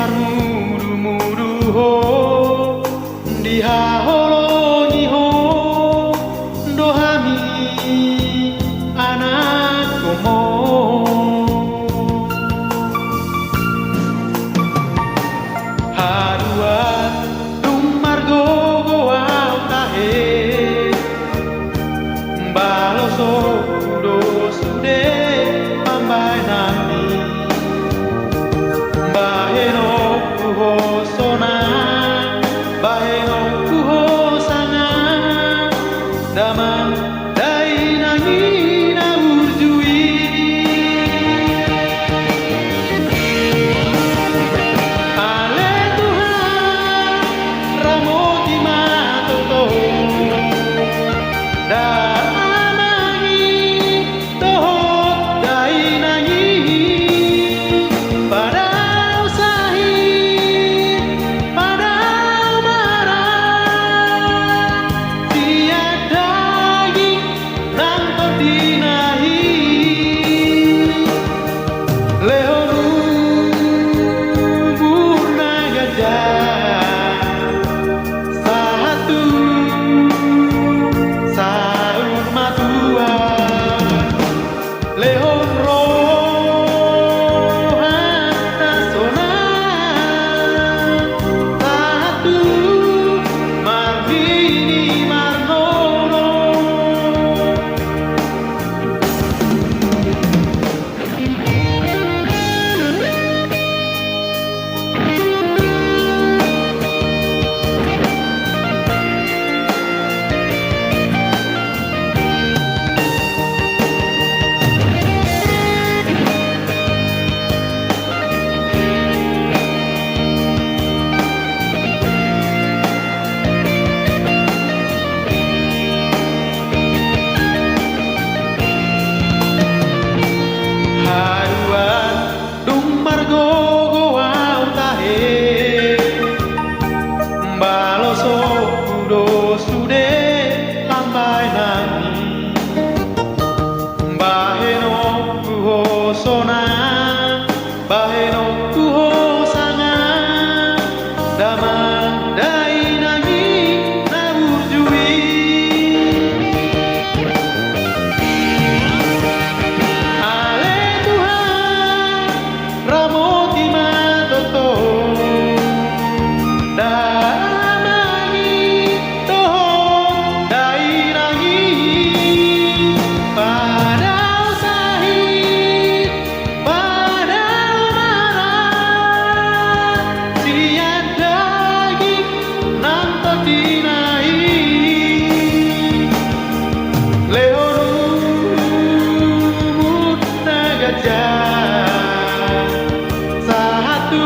Parmudu-mudu ho diha holonyi ho dohami anak komo haduan dumargo goau tahe baloso do sude pambai nami baheno kuho sona baheno kuho sanga damang dai nangi na urjui ale Tuhan ramoti matoto damangi toho dai nangi pada baloso kudo sude lambai nami baheno kuho sona baheno kuho sanga damang dai nangi na urjui ale Tuhan ramoti matoto satu